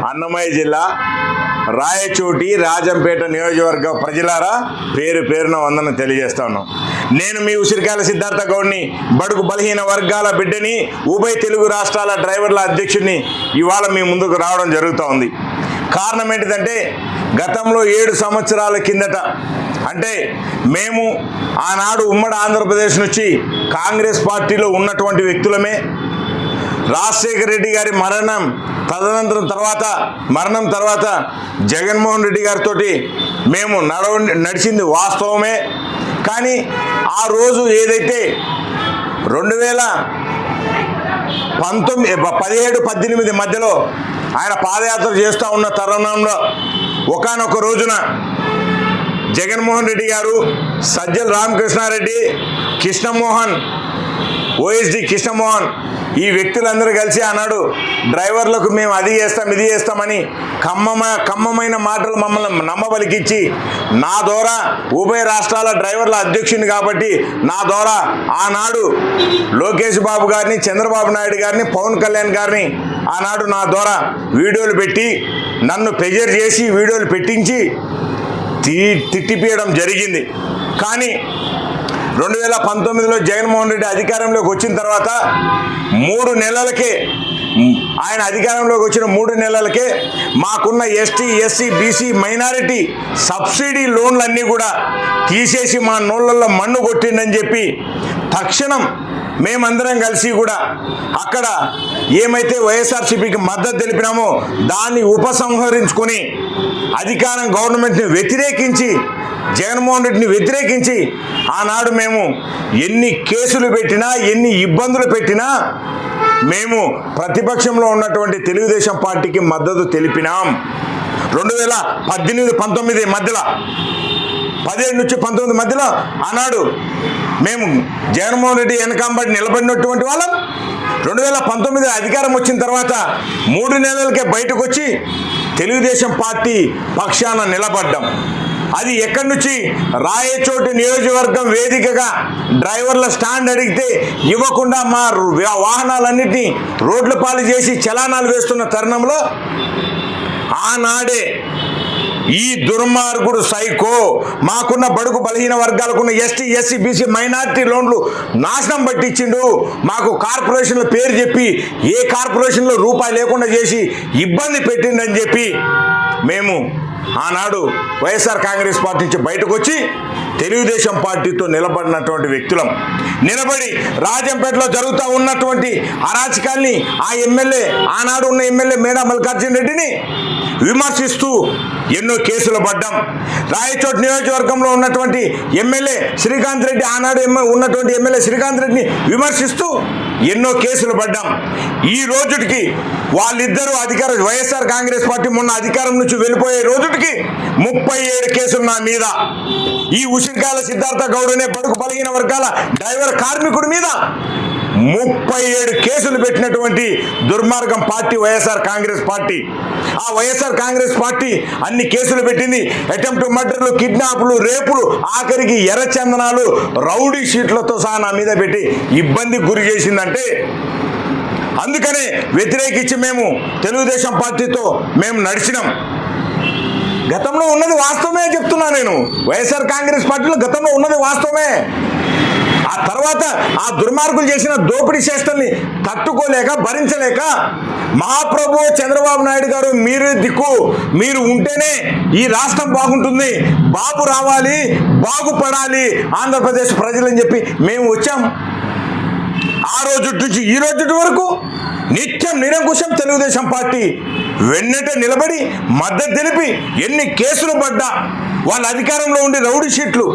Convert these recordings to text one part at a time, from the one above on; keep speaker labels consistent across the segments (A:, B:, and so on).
A: అన్నమయ్య జిల్లా రాయచోటి రాజంపేట నియోజకవర్గ ప్రజలారా పేరు పేరున వందనం తెలియజేస్తా ఉన్నాం. నేను మీ ఉసిరికాయల సిద్ధార్థ గౌడ్ని, బడుగు బలహీన వర్గాల బిడ్డని, ఉభయ తెలుగు రాష్ట్రాల డ్రైవర్ల అధ్యక్షుడిని ఇవాళ మీ ముందుకు రావడం జరుగుతూ ఉంది. కారణం ఏంటిదంటే గతంలో 7 సంవత్సరాల కిందట అంటే మేము ఆనాడు ఉమ్మడి ఆంధ్రప్రదేశ్ నుంచి కాంగ్రెస్ పార్టీలో ఉన్నటువంటి వ్యక్తులమే. రాజశేఖర రెడ్డి గారి మరణం తర్వాత జగన్మోహన్ రెడ్డి గారితో మేము నడిచింది వాస్తవమే. కానీ ఆ రోజు ఏదైతే 2017-18 మధ్యలో ఆయన పాదయాత్ర చేస్తూ ఉన్న తరుణంలో ఒకానొక రోజున జగన్మోహన్ రెడ్డి గారు, సజ్జల రామకృష్ణారెడ్డి, కృష్ణమోహన్, ఓఎస్డి కృష్ణమోహన్ ఈ వ్యక్తులందరూ కలిసి ఆనాడు డ్రైవర్లకు మేము అది చేస్తాం ఇది చేస్తామని కమ్మమైన మాటలు మమ్మల్ని నమ్మబలికిచ్చి నా ద్వారా ఉభయ రాష్ట్రాల డ్రైవర్ల అధ్యక్షుని కాబట్టి నా ద్వారా ఆనాడు లోకేష్ బాబు గారిని, చంద్రబాబు నాయుడు గారిని, పవన్ కళ్యాణ్ గారిని ఆనాడు నా ద్వారా వీడియోలు పెట్టి నన్ను ప్రెజర్ చేసి వీడియోలు పెట్టించి తిట్టిపీయడం జరిగింది. కానీ 2019లో జగన్మోహన్ రెడ్డి అధికారంలోకి వచ్చిన తర్వాత 3 నెలలకే ఆయన అధికారంలోకి వచ్చిన 3 నెలలకే మాకున్న ST, SC, BC, minority subsidy లోన్లన్నీ కూడా తీసేసి మా నోళ్ళల్లో మన్ను కొట్టిందని చెప్పి తక్షణం మేమందరం కలిసి కూడా అక్కడ ఏమైతే వైఎస్ఆర్సీపీకి మద్దతు తెలిపినామో దాన్ని ఉపసంహరించుకొని అధికారం గవర్నమెంట్ని వ్యతిరేకించి జగన్మోహన్ రెడ్డిని వ్యతిరేకించి ఆనాడు మేము ఎన్ని కేసులు పెట్టినా ఎన్ని ఇబ్బందులు పెట్టినా మేము ప్రతిపక్షంలో ఉన్నటువంటి తెలుగుదేశం పార్టీకి మద్దతు తెలిపినాం. 2018-19 మధ్యలో 17 నుంచి 19 మధ్యలో ఆనాడు మేము జగన్మోహన్ రెడ్డి వెనకంబడి నిలబడినటువంటి వాళ్ళం. 2019 అధికారం వచ్చిన తర్వాత 3 నెలలకే బయటకు వచ్చి తెలుగుదేశం పార్టీ పక్షాన నిలబడ్డాం. అది ఎక్కడి నుంచి? రాయచోటి నియోజకవర్గం వేదికగా డ్రైవర్ల స్టాండ్ అడిగితే ఇవ్వకుండా మా వాహనాలన్నింటినీ రోడ్ల పాలు చేసి చలానాలు వేస్తున్న తరుణంలో ఆనాడే ఈ దుర్మార్గుడు సైకో మాకున్న బడుగు బలహీన వర్గాలకున్న ఎస్టీ, ఎస్సీ, బీసీ, మైనారిటీ లోన్లు నాశనం పట్టించిండు. మాకు కార్పొరేషన్ల పేరు చెప్పి ఏ కార్పొరేషన్లో రూపాయి లేకుండా చేసి ఇబ్బంది పెట్టిండని చెప్పి మేము ఆనాడు వైఎస్ఆర్ కాంగ్రెస్ పార్టీ నుంచి బయటకు వచ్చి తెలుగుదేశం పార్టీతో నిలబడినటువంటి వ్యక్తులం. నిలబడి రాజంపేటలో జరుగుతూ ఉన్నటువంటి అరాచకాల్ని ఆ ఎమ్మెల్యే, ఆనాడు ఉన్న ఎమ్మెల్యే మేడా మల్లికార్జున రెడ్డిని విమర్శిస్తూ ఎన్నో కేసులు పడ్డాం. రాయచోటి నియోజకవర్గంలో ఉన్నటువంటి ఎమ్మెల్యే శ్రీకాంత్ రెడ్డి, ఆనాడు ఉన్నటువంటి ఎమ్మెల్యే శ్రీకాంత్ రెడ్డిని విమర్శిస్తూ ఎన్నో కేసులు పడ్డాం. ఈ రోజుకి వాళ్ళిద్దరూ వైఎస్ఆర్ కాంగ్రెస్ పార్టీ మొన్న అధికారం నుంచి వెళ్ళిపోయే రోజుకి 37 కేసులు నా మీద, ఈ ఉసిరికాయల సిద్ధార్థ గౌడ్ అనే బడుగు బలహీన వర్గాల డ్రైవర్ కార్మికుడి మీద 37 కేసులు పెట్టినటువంటి దుర్మార్గం పార్టీ వైఎస్ఆర్ కాంగ్రెస్ పార్టీ. ఆ వైఎస్ఆర్ కాంగ్రెస్ పార్టీ అన్ని కేసులు పెట్టింది. అటెంప్ట్ మర్డర్లు, కిడ్నాప్లు, రేపులు, ఆఖరికి ఎర్రచందనాలు, రౌడీ షీట్లతో సహా నా మీద పెట్టి ఇబ్బందికి గురి చేసిందంటే అందుకనే వ్యతిరేకించి మేము తెలుగుదేశం పార్టీతో మేము నడిచినాం. గతంలో ఉన్నది వాస్తవమే చెప్తున్నా నేను. వైఎస్ఆర్ కాంగ్రెస్ పార్టీలో గతంలో ఉన్నది వాస్తవమే. ఆ తర్వాత ఆ దుర్మార్గులు చేసిన దోపిడీ చేష్టల్ని తట్టుకోలేక, భరించలేక మహాప్రభు చంద్రబాబు నాయుడు గారు మీరు దిక్కు, మీరు ఉంటేనే ఈ రాష్ట్రం బాగుంటుంది, బాబు రావాలి, బాగుపడాలి ఆంధ్రప్రదేశ్ ప్రజలని చెప్పి మేము వచ్చాం. ఆ రోజు నుంచి ఈ రోజు వరకు నిత్యం నిరంకుశం తెలుగుదేశం పార్టీ వెన్నట నిలబడి మద్దతు తెలిపి ఎన్ని కేసులు పడ్డా వాళ్ళ అధికారంలో ఉండి రౌడీ షీట్లు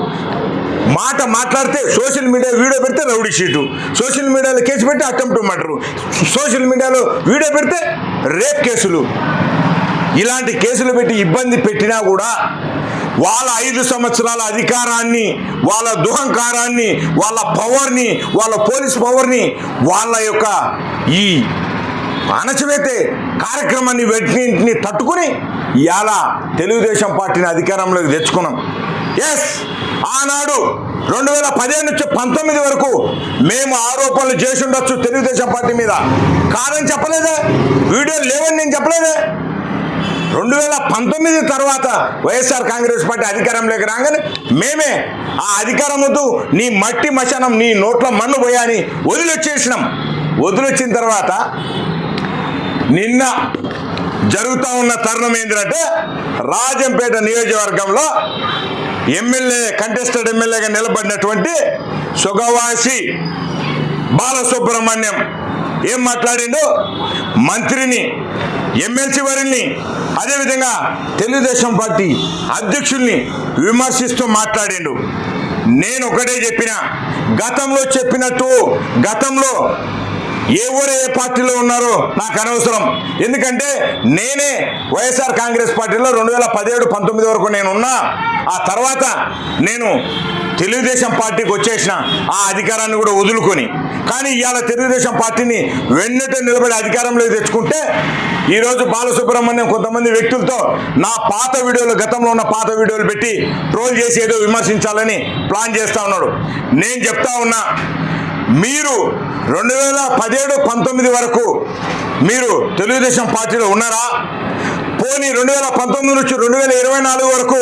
A: మాట్లాడితే సోషల్ మీడియా వీడియో పెడితే రౌడీ షీటు, సోషల్ మీడియాలో కేసు పెట్టి అటెంప్ట్ మర్డరు, సోషల్ మీడియాలో వీడియో పెడితే రేప్ కేసులు, ఇలాంటి కేసులు పెట్టి ఇబ్బంది పెట్టినా కూడా వాళ్ళ 5 సంవత్సరాల అధికారాన్ని, వాళ్ళ దుహంకారాన్ని, వాళ్ళ పవర్ని, వాళ్ళ పోలీస్ పవర్ని, వాళ్ళ యొక్క ఈ అణచివేతే కార్యక్రమాన్ని వెంటనే తట్టుకుని ఇవాళ తెలుగుదేశం పార్టీని అధికారంలోకి తెచ్చుకున్నాం. ఎస్, ఆనాడు 2017 నుంచి 19 వరకు మేము ఆరోపణలు చేసి ఉండొచ్చు తెలుగుదేశం పార్టీ మీద, కాదని చెప్పలేదే, వీడియోలు లేవని నేను చెప్పలేదే. 2019 తర్వాత వైఎస్ఆర్ కాంగ్రెస్ పార్టీ అధికారంలోకి రాగానే మేమే ఆ అధికారంతో నీ మట్టి మశానం నీ నోట్లో మన్ను పోయాని వదిలొచ్చిన తర్వాత నిన్న జరుగుతూ ఉన్న తరుణం ఏంటంటే రాజంపేట నియోజకవర్గంలో కంటెస్టెడ్ ఎమ్మెల్యేగా నిలబడినటువంటి సుగవాసి బాలసుబ్రహ్మణ్యం ఏం మాట్లాడిండు? మంత్రిని, ఎమ్మెల్సీ వారిని, అదేవిధంగా తెలుగుదేశం పార్టీ అధ్యక్షుల్ని విమర్శిస్తూ మాట్లాడిండు. నేను ఒకటే చెప్పిన, గతంలో చెప్పినట్టు గతంలో ఎవరు ఏ పార్టీలో ఉన్నారో నాకు అనవసరం. ఎందుకంటే నేనే వైఎస్ఆర్ కాంగ్రెస్ పార్టీలో 2017-19 వరకు నేను ఉన్నా. ఆ తర్వాత నేను తెలుగుదేశం పార్టీకి వచ్చేసిన ఆ అధికారాన్ని కూడా వదులుకొని, కానీ ఇవాళ తెలుగుదేశం పార్టీని వెన్నట్టు నిలబడి అధికారంలోకి తెచ్చుకుంటే ఈరోజు బాలసుబ్రహ్మణ్యం కొంతమంది వ్యక్తులతో నా పాత వీడియోలు, గతంలో ఉన్న పాత వీడియోలు పెట్టి ట్రోల్ చేసి ఏదో విమర్శించాలని ప్లాన్ చేస్తూ ఉన్నాడు. నేను చెప్తా ఉన్నా, మీరు 2017-19 వరకు మీరు తెలుగుదేశం పార్టీలో ఉన్నారా? పోనీ 2019 నుంచి 2024 వరకు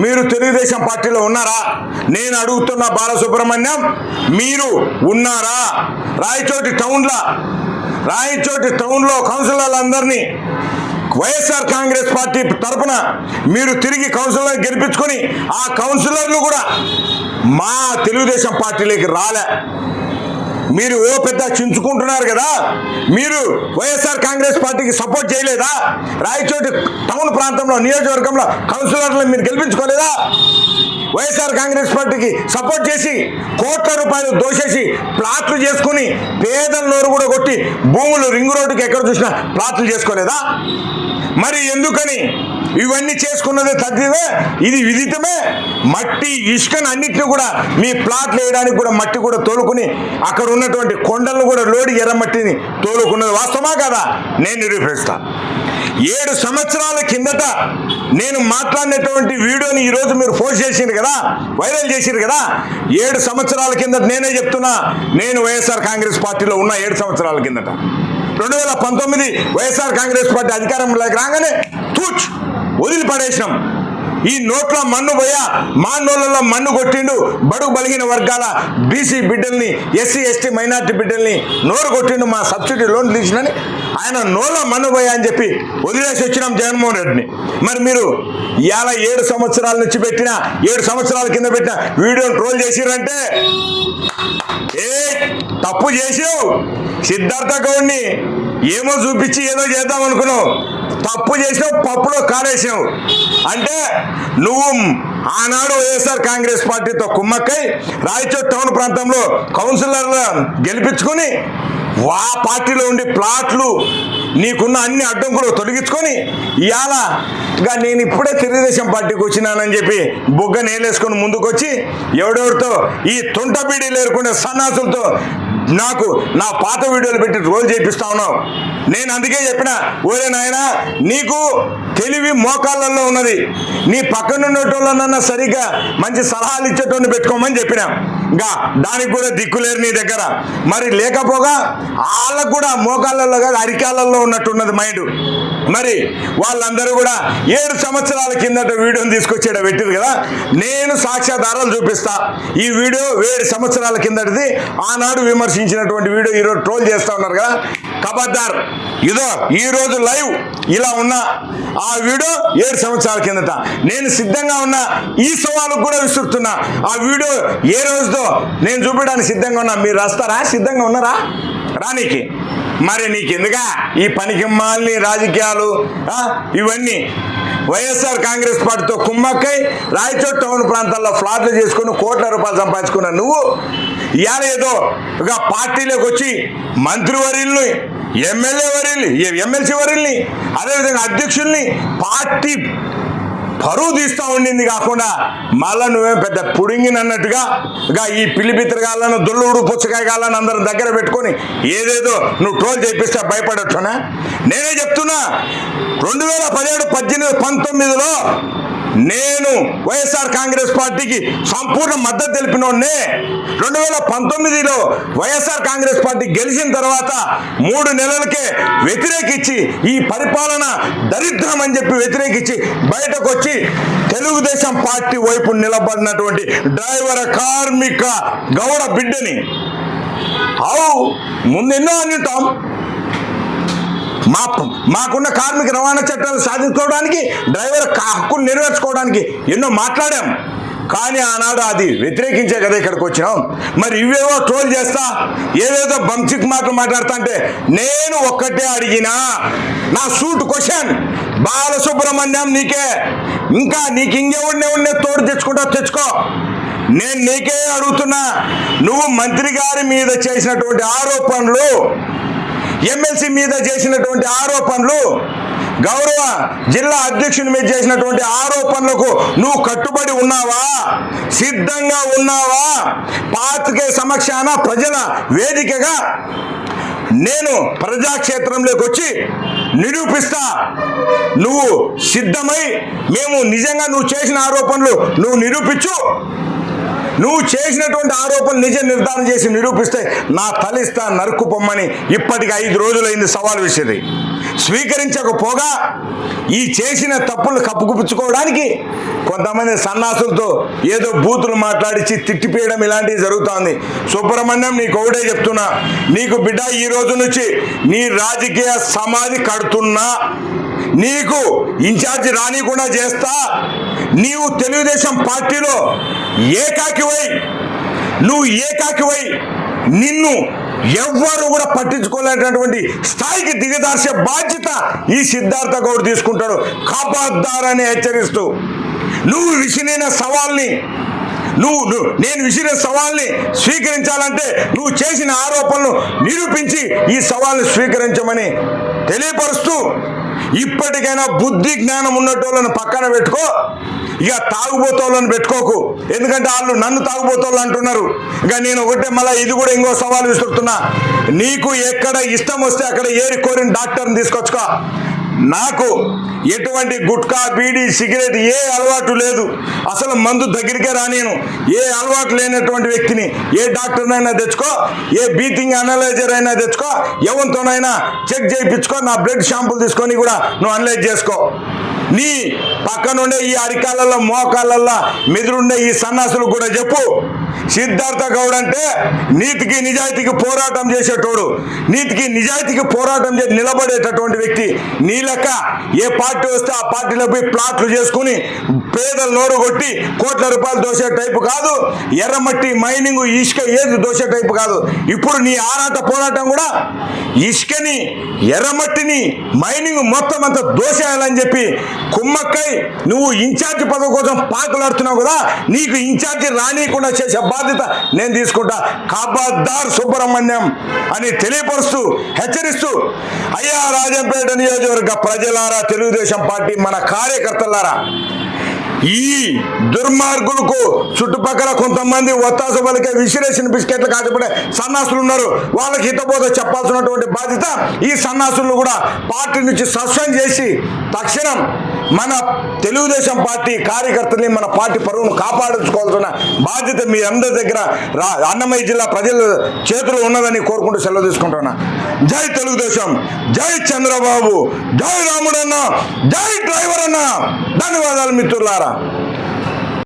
A: మీరు తెలుగుదేశం పార్టీలో ఉన్నారా? నేను అడుగుతున్న బాలసుబ్రహ్మణ్యం, మీరు ఉన్నారా? రాయచోటి టౌన్లో కౌన్సిలర్లందరినీ వైఎస్ఆర్ కాంగ్రెస్ పార్టీ తరఫున మీరు తిరిగి కౌన్సిలర్ గెలిపించుకొని ఆ కౌన్సిలర్లు కూడా మా తెలుగుదేశం పార్టీలోకి రాలే. మీరు ఓ పెద్ద చించుకుంటున్నారు కదా, మీరు వైఎస్ఆర్ కాంగ్రెస్ పార్టీకి సపోర్ట్ చేయలేదా? రాయచోటి టౌన్ ప్రాంతంలో నియోజకవర్గంలో కౌన్సిలర్లను మీరు గెలిపించుకోలేదా? వైఎస్ఆర్ కాంగ్రెస్ పార్టీకి సపోర్ట్ చేసి కోట్ల రూపాయలు దోషేసి ప్లాట్లు చేసుకుని పేదల నోరు కూడా కొట్టి భూములు రింగు రోడ్డుకి ఎక్కడ చూసినా ప్లాట్లు చేసుకోలేదా? మరి ఎందుకని ఇవన్నీ చేసుకున్నదే తగ్గివే, ఇది విదితమే. మట్టి ఇసుకను అన్నిటిని కూడా మీ ప్లాట్లు వేయడానికి కూడా మట్టి కూడా తోలుకుని అక్కడ ఉన్నటువంటి కొండలను కూడా లోడి ఎర్రమట్టిని తోలుకున్నది వాస్తవమా కదా? నేను నిరూపిస్తా. 7 సంవత్సరాల కిందట నేను మాట్లాడినటువంటి వీడియోని ఈరోజు మీరు పోస్ట్ చేసిండ్రు కదా, వైరల్ చేసిండ్రు కదా. 7 సంవత్సరాల కిందట నేనే చెప్తున్నా, నేను వైఎస్ఆర్ కాంగ్రెస్ పార్టీలో ఉన్న 7 సంవత్సరాల కిందట 2019 వైఎస్ఆర్ కాంగ్రెస్ పార్టీ అధికారంలోకి రాగానే వదిలిపడేసినాం. ఈ నోట్లో మన్ను పోయా, మా నోళ్ళలో మన్ను కొట్టిండు. బడుగు బలిగిన వర్గాల బీసీ బిడ్డల్ని, ఎస్సీ ఎస్టీ మైనార్టీ బిడ్డల్ని నోరు కొట్టిండు. మా సబ్సిడీ లోన్ తీసినని ఆయన నోళ్ళలో మన్ను పోయా అని చెప్పి వదిలేసి వచ్చినాం జగన్మోహన్ రెడ్డిని. మరి మీరు ఇవాళ 7 సంవత్సరాల నుంచి పెట్టిన 7 సంవత్సరాల కింద పెట్టిన వీడియోని ట్రోల్ చేసిరంటే తప్పు చేసావు. సిద్ధార్థ గౌడ్ని ఏమో చూపించి ఏదో చేద్దాం అనుకున్నావు, తప్పు చేసినావు, పప్పులో కాలేసావు. అంటే నువ్వు ఆనాడు వైఎస్ఆర్ కాంగ్రెస్ పార్టీతో కుమ్మక్కై రాయచోటి టౌన్ ప్రాంతంలో కౌన్సిలర్లు గెలిపించుకొని ఆ పార్టీలో ఉండి ప్లాట్లు నీకున్న అన్ని అడ్డంకులు తొలగించుకొని ఇవాళగా నేను ఇప్పుడే తెలుగుదేశం పార్టీకి వచ్చినానని చెప్పి బొగ్గ నేలేసుకొని ముందుకొచ్చి ఎవడెవరితో ఈ తుంట బీడీలు లేకుండా సన్నాసులతో నాకు నా పాత వీడియోలు పెట్టి రోల్ చేపిస్తా ఉన్నావు. నేను అందుకే చెప్పిన, ఓరే నాయనా నీకు తెలివి మోకాళ్ళల్లో ఉన్నది, నీ పక్కన ఉండేటోళ్ళనన్నా సరిగ్గా మంచి సలహాలు ఇచ్చేటోని పెట్టుకోమని చెప్పిన. ఇంకా దానికి కూడా దిక్కులేరు నీ దగ్గర. మరి లేకపోగా వాళ్ళకు కూడా మోకాళ్ళల్లో కాదు అరికాళ్ళల్లో ఉన్నట్టున్నది మైండ్. మరి వాళ్ళందరూ కూడా 7 సంవత్సరాల కిందట వీడియోని తీసుకొచ్చేట పెట్టిరు కదా, నేను సాక్ష్యాధారాలు చూపిస్తా. ఈ వీడియో 7 సంవత్సరాల కిందటిది, ఆనాడు విమర్శించినటువంటి వీడియో ఈరోజు ట్రోల్ చేస్తూ ఉన్నారు కదా. ఖబర్దార్, ఇదో ఈరోజు లైవ్ ఇలా ఉన్నా ఆ వీడియో 7 సంవత్సరాల కిందట. నేను సిద్ధంగా ఉన్నా, ఈ సవాళ్ళకు కూడా విసురుతున్నా. ఆ వీడియో ఏ రోజుతో నేను చూపించడానికి సిద్ధంగా ఉన్నా. మీరు రాస్తారా? సిద్ధంగా ఉన్నారా రానికి? మరి నీకెందుగా ఈ పనికిమాలిన రాజకీయాలు ఇవన్నీ? వైఎస్ఆర్ కాంగ్రెస్ పార్టీతో కుమ్మక్కై రాయచోటి టౌన్ ప్రాంతాల్లో ఫ్లాట్లు చేసుకుని కోట్ల రూపాయలు సంపాదించుకున్నా నువ్వు ఇవాళ ఏదో ఒక పార్టీలోకి వచ్చి మంత్రివర్యుల్ని, ఎమ్మెల్సీ వర్యుల్ని, అదేవిధంగా అధ్యక్షుల్ని పార్టీ పరువు తీస్తూ ఉండింది కాకుండా మళ్ళీ నువ్వేం పెద్ద పుడింగినన్నట్టుగా ఈ పిల్లి బిత్తరగాళ్ళను, దొల్లుడు పుచ్చకాయ గాళ్ళను అందరం దగ్గర పెట్టుకొని ఏదేదో నువ్వు ట్రోల్ చేపిస్తే భయపడొచ్చునా? నేనే చెప్తున్నా, 2017, 18, 19లో నేను వైఎస్ఆర్ కాంగ్రెస్ పార్టీకి సంపూర్ణ మద్దతు తెలిపినోడ్నే. 2019లో వైఎస్ఆర్ కాంగ్రెస్ పార్టీ గెలిచిన తర్వాత 3 నెలలకే వ్యతిరేకించి ఈ పరిపాలన దరిద్రం అని చెప్పి వ్యతిరేకించి బయటకు వచ్చి తెలుగుదేశం పార్టీ వైపు నిలబడినటువంటి డ్రైవర్ కార్మిక గౌడ బిడ్డని. ముందెన్నో అనుంటాం, మాకున్న కార్మిక రవాణా చట్టాలు సాధించుకోవడానికి, డ్రైవర్ హక్కులు నెరవేర్చుకోవడానికి ఎన్నో మాట్లాడాం. కానీ ఆనాడు అది వ్యతిరేకించే కదా ఇక్కడికి వచ్చినాం. మరి ఇవేవో ట్రోల్ చేస్తా, ఏదేదో బంచిక్ మాటలు మాట్లాడుతా అంటే నేను ఒక్కటే అడిగినా, నా సూట్ క్వశ్చన్ బాలసుబ్రహ్మణ్యం నీకే, ఇంకా నీకు ఇంకెవడినే తోడు తెచ్చుకో. నేను నీకే అడుగుతున్నా, నువ్వు మంత్రి గారి మీద చేసినటువంటి ఆరోపణలు, ఎమ్మెల్సీ మీద చేసినటువంటి ఆరోపణలు, గౌరవ జిల్లా అధ్యక్షుని మీద చేసినటువంటి ఆరోపణలకు నువ్వు కట్టుబడి ఉన్నావా? సిద్ధంగా ఉన్నావా? పాత్రికే సమక్షాన ప్రజల వేదికగా నేను ప్రజాక్షేత్రంలోకి వచ్చి నిరూపిస్తా. నువ్వు సిద్ధమై మేము నిజంగా నువ్వు చేసిన ఆరోపణలు నువ్వు నిరూపించు. నువ్వు చేసినటువంటి ఆరోపణలు నిజం నిర్ధారణ చేసి నిరూపిస్తే నా తలిస్తా నరుకు పొమ్మని ఇప్పటికి 5 రోజులైంది సవాల్ విసిరి. స్వీకరించకపోగా ఈ చేసిన తప్పులు కప్పుకుపుచ్చుకోవడానికి కొంతమంది సన్నాసులతో ఏదో బూతులు మాట్లాడించి తిట్టిపేయడం ఇలాంటివి జరుగుతోంది. సుబ్రహ్మణ్యం, నీకు ఒకటే చెప్తున్నా, నీకు బిడ్డ ఈ రోజు నుంచి నీ రాజకీయ సమాధి కడుతున్నా, నీకు ఇన్ఛార్జి రానికుండా చేస్తా. నీవు తెలుగుదేశం పార్టీలో ఏకాకివై నిన్ను ఎవ్వరు కూడా పట్టించుకోలేనటువంటి స్థాయికి దిగదార్చే బాధ్యత ఈ సిద్ధార్థ గౌడ్ తీసుకుంటాడు. ఖబర్దారని హెచ్చరిస్తూ నువ్వు విసిరిన సవాల్ని నేను విసిరే సవాల్ని స్వీకరించాలంటే నువ్వు చేసిన ఆరోపణలు నిరూపించి ఈ సవాల్ని స్వీకరించమని తెలియపరుస్తూ, ఇప్పటికైనా బుద్ధి జ్ఞానం ఉన్నటోళ్ళని పక్కన పెట్టుకో, ఇక తాగుబోతోళ్ళని పెట్టుకోకు. ఎందుకంటే వాళ్ళు నన్ను తాగుబోతోళ్ళు అంటున్నారు. ఇక నేను ఒకటే మళ్ళీ ఇది కూడా ఇంకో సవాల్ విసురుతున్నా, నీకు ఎక్కడ ఇష్టం వస్తే అక్కడ ఏరి కోరిన డాక్టర్ని తీసుకొచ్చుకో. నాకు ఎటువంటి గుట్కా, బీడీ, సిగరెట్ ఏ అలవాటు లేదు. అసలు మందు దగ్గరికే రానేను. ఏ అలవాటు లేనటువంటి వ్యక్తిని ఏ డాక్టర్నైనా తెచ్చుకో, ఏ బ్రీతింగ్ అనలైజర్ అయినా తెచ్చుకో, ఎవరితోనైనా చెక్ చేయించుకో. నా బ్లడ్ షాంపుల్ తీసుకొని కూడా నువ్వు అనలైజ్ చేసుకో. నీ పక్కనుండే ఈ అరికాళ్ళల్లో, మోకాళ్ళల్లో మెదురుండే ఈ సన్నాసులు కూడా చెప్పు, సిద్ధార్థ గౌడ్ అంటే నీతికి నిజాయితీకి పోరాటం చేసేటోడు, నీతికి నిజాయితీకి పోరాటం చేసి నిలబడేటటువంటి వ్యక్తి. నీ లెక్క ఏ పార్టీ వస్తే ఆ పార్టీలో పోయి ప్లాట్లు చేసుకుని పేదలు నోరు కొట్టి కోట్ల రూపాయలు దోసే టైపు కాదు. ఎర్రమట్టి మైనింగ్, ఇసుక ఏది దోసే టైపు కాదు. ఇప్పుడు నీ ఆరాట పోరాటం కూడా ఇసుకని, ఎర్రమట్టిని, మైనింగ్ మొత్తం అంతా దోసేయాలని చెప్పి కుమ్మక్కై నువ్వు ఇన్ఛార్జి పదవి కోసం పాకులాడుతున్నావు కదా. నీకు ఇన్ఛార్జి రానియకుండా చేసే బాధ్యత నేను తీసుకుంటా. ఖబర్దార్ సుబ్రహ్మణ్యం అని తెలియపరుస్తూ, హెచ్చరిస్తూ, అయ్యా రాజంపేట నియోజకవర్గ ప్రజలారా, తెలుగుదేశం పార్టీ మన కార్యకర్తలారా, ఈ దుర్మార్గులకు చుట్టుపక్కల కొంతమంది ఒత్తాస పలికే విసిరేసిన బిస్కెట్లు కాకపోతే సన్నాసులు ఉన్నారు. వాళ్ళకి హితబోధ చెప్పాల్సినటువంటి బాధ్యత ఈ సన్నాసులను కూడా పార్టీ నుంచి సస్పెండ్ చేసి తక్షణం మన తెలుగుదేశం పార్టీ కార్యకర్తల్ని, మన పార్టీ పరువును కాపాడుకోవాల్సిన బాధ్యత మీ అందరి దగ్గర అన్నమయ్య జిల్లా ప్రజల చేతిలో ఉన్నదని కోరుకుంటూ సెలవు తీసుకుంటున్నా. జై తెలుగుదేశం, జై చంద్రబాబు, జై రాముడన్న, జై డ్రైవర్ అన్న. ధన్యవాదాలు మిత్రులారా.